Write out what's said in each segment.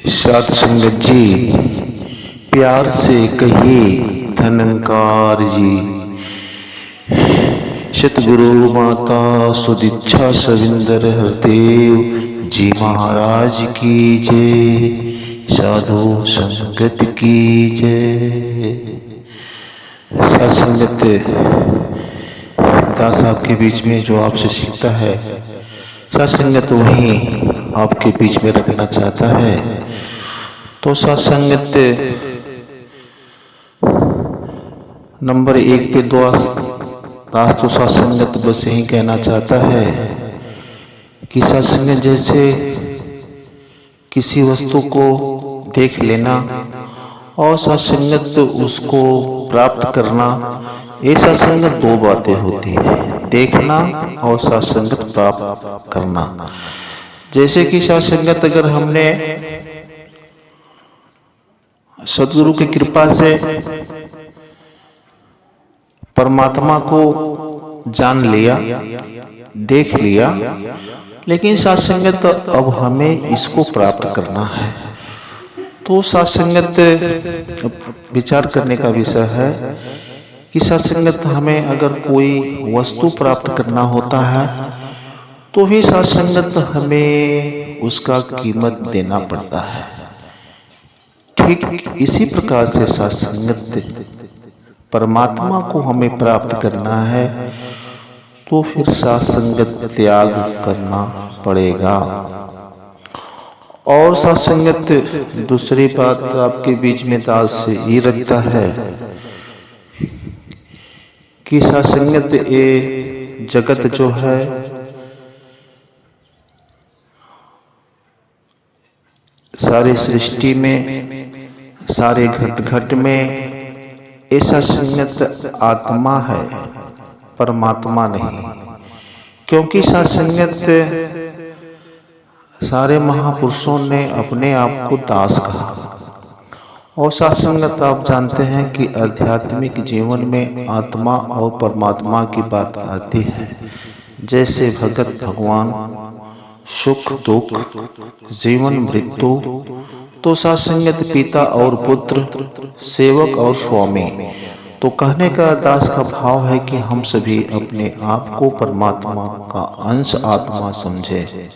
साध संगत जी, प्यार से कहिए धनंकार जी। सतगुरु माता सुदीक्षा सविंदर हरदेव जी महाराज की जय। साधु संगत की जय। साध संगत दास आपके बीच में जो आपसे सीखता है, साध संगत वही आपके बीच में रखना चाहता है। तो साध संगत नंबर 1 पे दास तो साध संगत बस यही कहना चाहता है कि साध संगत जैसे किसी वस्तु को देख लेना और साध संगत उसको प्राप्त करना, ये साध संगत दो बातें होती है, देखना और साध संगत प्राप्त करना। जैसे कि साध संगत अगर हमने सदगुरु की कृपा से परमात्मा को जान लिया, देख लिया, लेकिन साध संगत अब हमें इसको प्राप्त करना है। तो साध संगत विचार करने का विषय है कि साध संगत हमें अगर कोई वस्तु प्राप्त करना होता है तो भी साध संगत हमें उसका कीमत देना पड़ता है। ठीक इसी प्रकार से साध संगत परमात्मा को हमें प्राप्त करना है तो फिर साध संगत त्याग करना पड़ेगा। और साध संगत दूसरी बात आपके बीच में दास ये रखता है कि साध संगत ये जगत जो है सारे सृष्टि में, सारे घट घट में ऐसा संगत आत्मा है, परमात्मा नहीं। क्योंकि साध संगत सारे महापुरुषों ने अपने आप को दास कहा। और साध संगत आप जानते हैं कि आध्यात्मिक जीवन में आत्मा और परमात्मा की बात आती है। जैसे भगत भगवान, सुख दुख, जीवन मृत्यु, तो साध संगत पिता और पुत्र, सेवक और स्वामी। तो कहने का दास का भाव है कि हम सभी अपने आप को परमात्मा का अंश आत्मा समझे।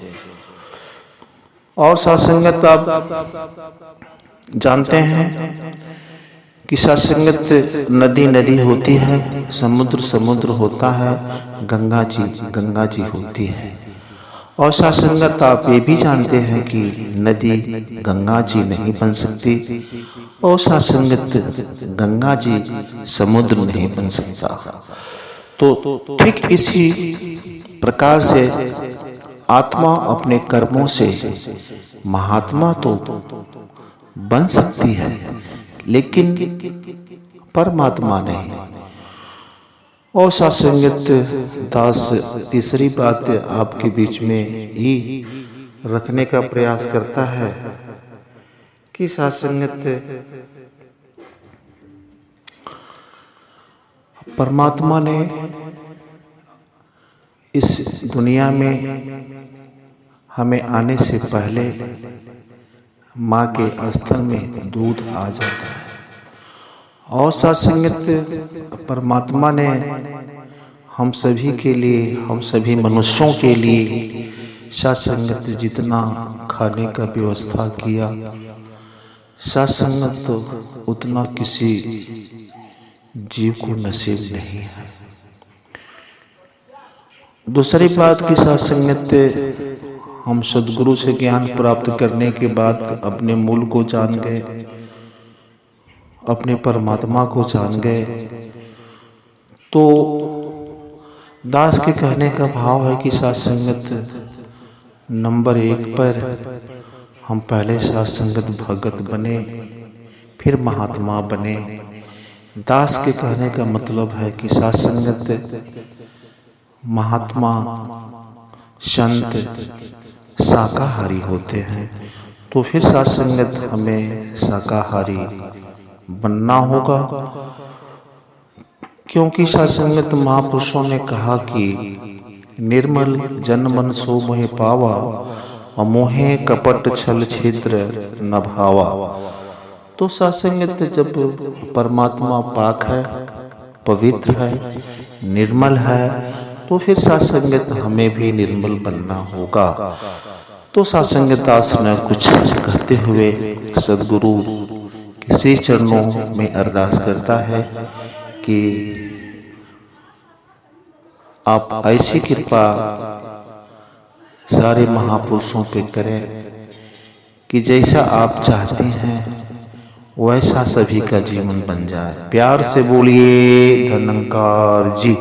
और साध संगत आप जानते हैं कि साध संगत नदी नदी होती है, समुद्र समुद्र होता है, गंगा जी होती है। और साध संगत आप ये भी जानते हैं कि नदी गंगा जी नहीं बन सकती और साध संगत गंगा जी समुद्र नहीं बन सकता। तो ठीक इसी प्रकार से आत्मा अपने कर्मों से महात्मा तो बन सकती है, लेकिन परमात्मा नहीं। और साध संगत दास तीसरी बात आपके बीच में ही रखने का प्रयास करता है कि साध संगत परमात्मा ने इस दुनिया में हमें आने से पहले माँ के स्तन में दूध आ जाता है। और साध संगत परमात्मा ने हम सभी के लिए, हम सभी मनुष्यों के लिए साध संगत जितना खाने का व्यवस्था किया, साध संगत तो उतना किसी जीव को नसीब नहीं है। दूसरी बात की साध संगत हम सदगुरु से ज्ञान प्राप्त करने के बाद अपने मूल को जान गए, अपने परमात्मा को जान गए। तो दास के कहने का भाव है कि साध संगत नंबर 1 पर हम पहले साध संगत भगत बने, फिर महात्मा बने। दास के कहने का मतलब है कि साध संगत महात्मा संत शाकाहारी होते हैं, तो फिर साध संगत हमें शाकाहारी बनना होगा। क्योंकि साध संगत महापुरुषों ने कहा कि निर्मल जन मन सो मोहि पावा अमोहे कपट छल छिद्र न भावा। तो सत्संगत जब परमात्मा पाक है, पवित्र है, निर्मल है, तो फिर सत्संगत हमें भी निर्मल बनना होगा। तो सत्संगत दास ने कुछ कहते हुए सदगुरु के चरणों में अरदास करता है कि आप ऐसी कृपा सारे महापुरुषों पे करें कि जैसा आप चाहते हैं वैसा सभी का जीवन बन जाए। प्यार से बोलिए धन्यकार जी।